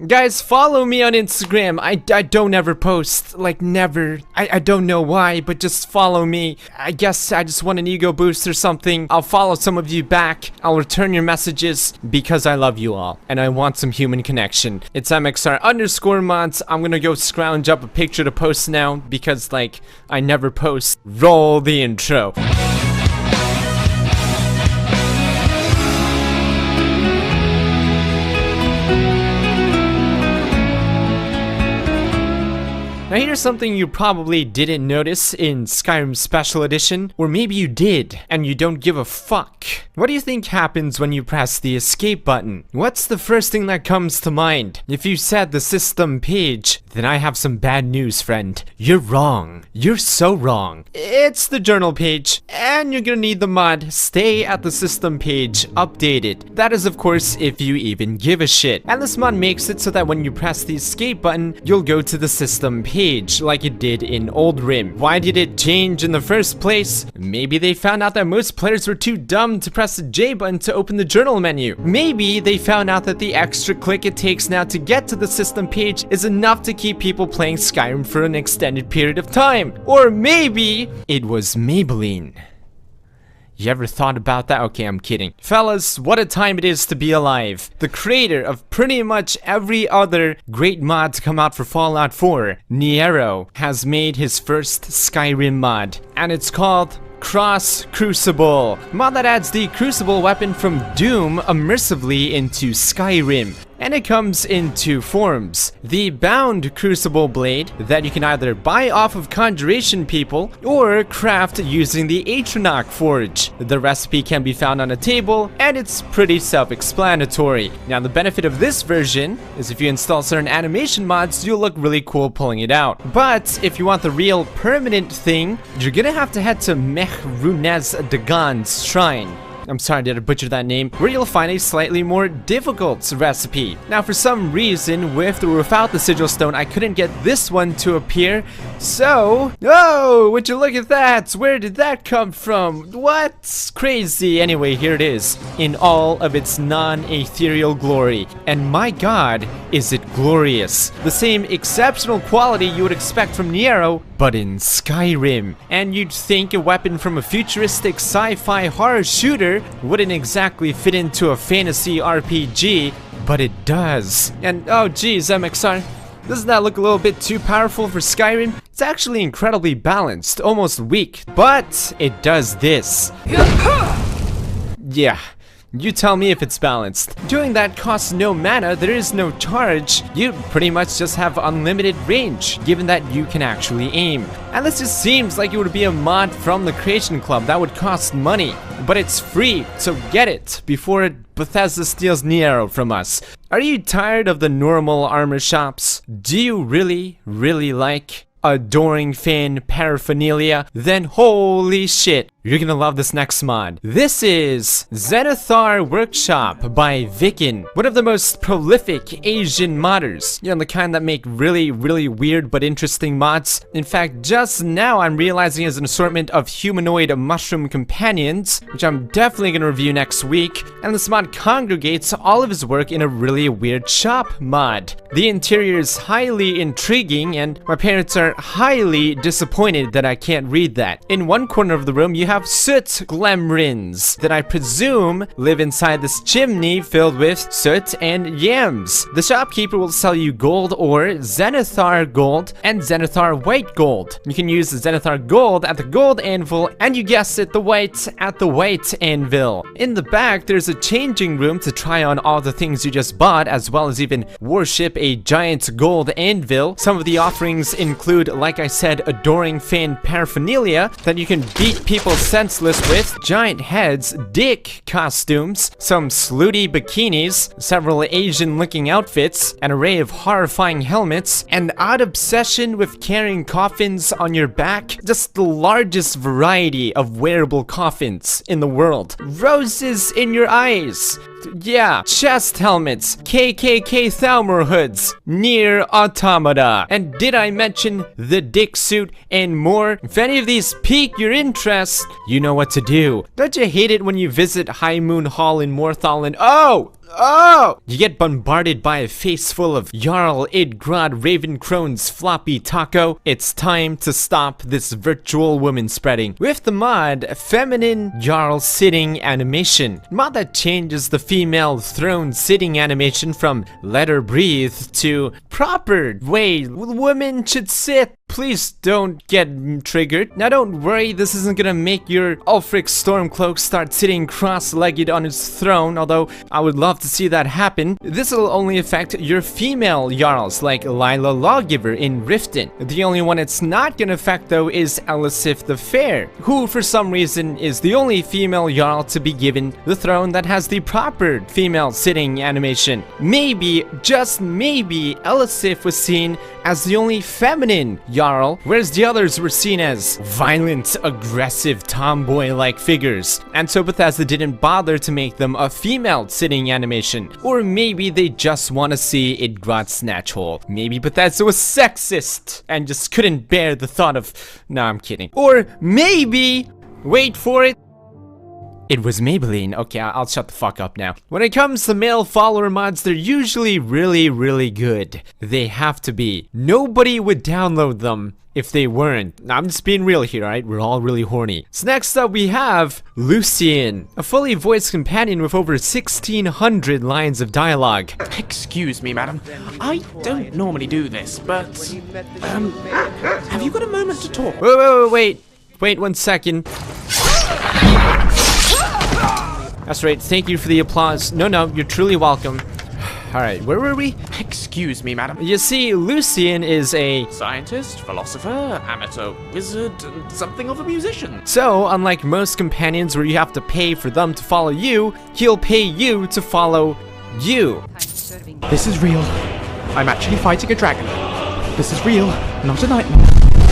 Guys, follow me on Instagram. I don't ever post, like never. I don't know why, but just follow me. I guess I just want an ego boost or something. I'll follow some of you back. I'll return your messages because I love you all and I want some human connection. It's MXR_mods. I'm gonna go scrounge up a picture to post now because like I never post. Roll the intro. Now here's something you probably didn't notice in Skyrim Special Edition, or maybe you did, and you don't give a fuck. What do you think happens when you press the escape button? What's the first thing that comes to mind? If you said the system page, then I have some bad news, friend. You're wrong. You're so wrong. It's the journal page, and you're gonna need the mod Stay at the System page updated. That is of course if you even give a shit. And this mod makes it so that when you press the escape button, you'll go to the system page like it did in Old Rim. Why did it change in the first place? Maybe they found out that most players were too dumb to press the J button to open the journal menu. Maybe they found out that the extra click it takes now to get to the system page is enough to keep people playing Skyrim for an extended period of time. Or maybe it was Maybelline. You ever thought about that? Okay, I'm kidding. Fellas, what a time it is to be alive. The creator of pretty much every other great mod to come out for Fallout 4, Nero, has made his first Skyrim mod. And it's called Cross Crucible. A mod that adds the Crucible weapon from Doom immersively into Skyrim. And it comes in two forms. The bound crucible blade that you can either buy off of conjuration people or craft using the Atronach forge. The recipe can be found on a table and it's pretty self-explanatory. Now the benefit of this version is if you install certain animation mods, you'll look really cool pulling it out. But if you want the real permanent thing, you're gonna have to head to Mehrunez Dagon's shrine. I'm sorry, did I butcher that name? Where you'll find a slightly more difficult recipe. Now, for some reason, with or without the sigil stone, I couldn't get this one to appear. So, oh, would you look at that? Where did that come from? What? Crazy. Anyway, here it is in all of its non-ethereal glory. And my God, is it glorious. The same exceptional quality you would expect from Nero, but in Skyrim. And you'd think a weapon from a futuristic sci-fi horror shooter wouldn't exactly fit into a fantasy RPG, but it does. And oh geez, MXR, doesn't that look a little bit too powerful for Skyrim? It's actually incredibly balanced, almost weak, but it does this. Yeah. You tell me if it's balanced. Doing that costs no mana, there is no charge. You pretty much just have unlimited range, given that you can actually aim. And this just seems like it would be a mod from the Creation Club that would cost money. But it's free, so get it before Bethesda steals Nero from us. Are you tired of the normal armor shops? Do you really like adoring fan paraphernalia? Then holy shit, you're gonna love this next mod. This is Zenithar Workshop by Vikin, one of the most prolific Asian modders. You know, the kind that make really weird but interesting mods. In fact, just now I'm realizing there's an assortment of humanoid mushroom companions, which I'm definitely gonna review next week. And this mod congregates all of his work in a really weird shop mod. The interior is highly intriguing, and my parents are highly disappointed that I can't read that. In one corner of the room, you have soot glemrins that I presume live inside this chimney filled with soot and yams. The shopkeeper will sell you gold ore, Zenithar gold, and Zenithar white gold. You can use the Zenithar gold at the gold anvil, and you guessed it, the white at the white anvil. In the back, there's a changing room to try on all the things you just bought, as well as even worship a giant gold anvil. Some of the offerings include, like I said, adoring fan paraphernalia that you can beat people senseless with, giant heads, dick costumes, some slutty bikinis, several Asian-looking outfits, an array of horrifying helmets, an odd obsession with carrying coffins on your back, just the largest variety of wearable coffins in the world. Roses in your eyes. Yeah, chest helmets, KKK Thalmor hoods, near automata. And did I mention the dick suit and more? If any of these pique your interest, you know what to do. Don't you hate it when you visit High Moon Hall in Morthal and oh, Oh! You get bombarded by a face full of Jarl Idgrod Ravencrone's floppy taco. It's time to stop this virtual woman spreading with the mod Feminine Jarl Sitting Animation. Mod that changes the female throne sitting animation from let her breathe to proper way women should sit. Please don't get triggered. Now don't worry, this isn't gonna make your Ulfric Stormcloak start sitting cross-legged on his throne, although I would love to see that happen. This will only affect your female Jarls, like Lila Lawgiver in Riften. The only one it's not gonna affect though is Elisif the Fair, who for some reason is the only female Jarl to be given the throne that has the proper female sitting animation. Maybe, just maybe, Elisif was seen as the only feminine Jarl, whereas the others were seen as violent, aggressive, tomboy-like figures. And so Bethesda didn't bother to make them a female sitting animation. Or maybe they just want to see Idgrod snatch hole. Maybe Bethesda was sexist and just couldn't bear the thought of... No, I'm kidding. Or maybe... Wait for it. It was Maybelline. Okay, I'll shut the fuck up now. When it comes to male follower mods, they're usually really good. They have to be. Nobody would download them if they weren't. Now, I'm just being real here, alright? We're all really horny. So next up we have Lucian, a fully voiced companion with over 1,600 lines of dialogue. Excuse me, madam. I don't normally do this, but... have you got a moment to talk? Wait 1 second. That's right, thank you for the applause. No, you're truly welcome. Alright, where were we? Excuse me, madam. You see, Lucian is a scientist, philosopher, amateur wizard, and something of a musician. So, unlike most companions where you have to pay for them to follow you, he'll pay you to follow you. This is real. I'm actually fighting a dragon. This is real, not a nightmare.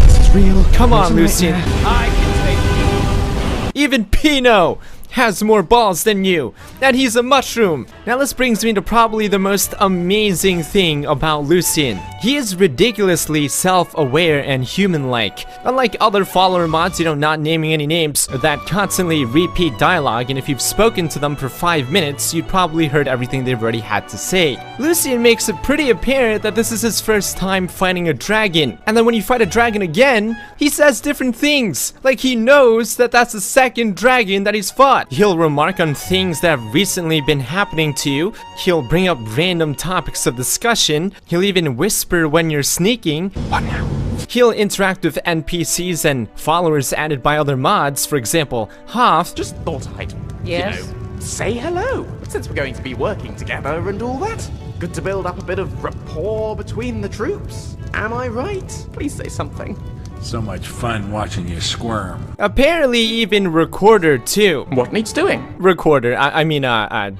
This is real. Come on, Lucian. I can take you. Even Pino has more balls than you, and he's a mushroom. Now this brings me to probably the most amazing thing about Lucian. He is ridiculously self-aware and human-like. Unlike other follower mods, not naming any names, that constantly repeat dialogue, and if you've spoken to them for 5 minutes, you'd probably heard everything they've already had to say. Lucian makes it pretty apparent that this is his first time fighting a dragon, and then when you fight a dragon again, he says different things, like he knows that that's the second dragon that he's fought. He'll remark on things that have recently been happening to you. He'll bring up random topics of discussion. He'll even whisper when you're sneaking. What now? He'll interact with NPCs and followers added by other mods. For example, Hoff. Just thought I'd, yes, say hello. Since we're going to be working together and all that. Good to build up a bit of rapport between the troops. Am I right? Please say something. So much fun watching you squirm. Apparently even Recorder too. What needs doing? Recorder, I mean,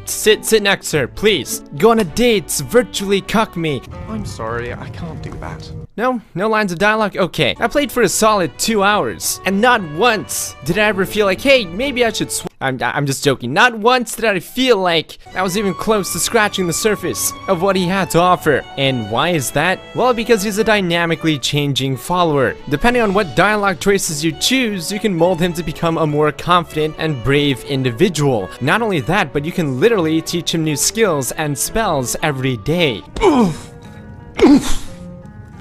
sit next to her, please. Go on a date, virtually cuck me. I'm sorry, I can't do that. No lines of dialogue? Okay. I played for a solid 2 hours, and not once did I ever feel like, hey, maybe I should I'm just joking. Not once did I feel like I was even close to scratching the surface of what he had to offer. And why is that? Well, because he's a dynamically changing follower. Depending on what dialogue choices you choose, you can mold him to become a more confident and brave individual. Not only that, but you can literally teach him new skills and spells every day.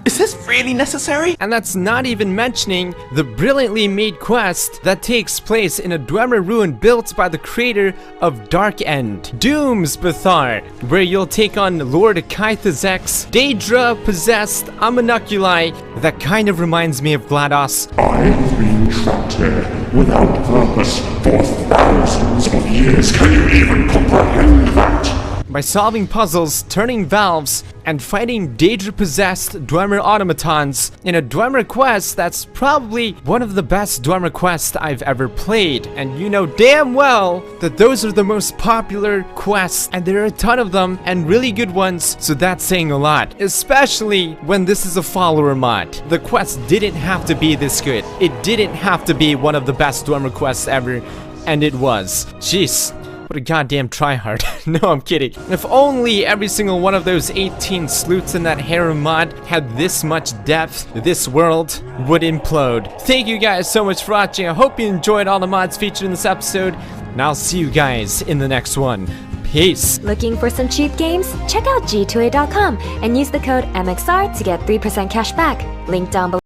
Is this really necessary? And that's not even mentioning the brilliantly made quest that takes place in a Dwemer ruin built by the creator of Dark End, Doomsbethar, where you'll take on Lord Kaithazek's Daedra-possessed homunculi. That kind of reminds me of GLaDOS. I've been trapped here without purpose for thousands of years. Can you even comprehend that? By solving puzzles, turning valves, and fighting Daedra-possessed Dwemer automatons in a Dwemer quest that's probably one of the best Dwemer quests I've ever played. And you know damn well that those are the most popular quests, and there are a ton of them, and really good ones, so that's saying a lot. Especially when this is a follower mod. The quest didn't have to be this good. It didn't have to be one of the best Dwemer quests ever, and it was. Jeez. What a goddamn tryhard. No, I'm kidding. If only every single one of those 18 sleuths in that harem mod had this much depth, this world would implode. Thank you guys so much for watching. I hope you enjoyed all the mods featured in this episode, and I'll see you guys in the next one. Peace. Peace. Looking for some cheap games? Check out g2a.com and use the code MXR to get 3% cash back. Link down below.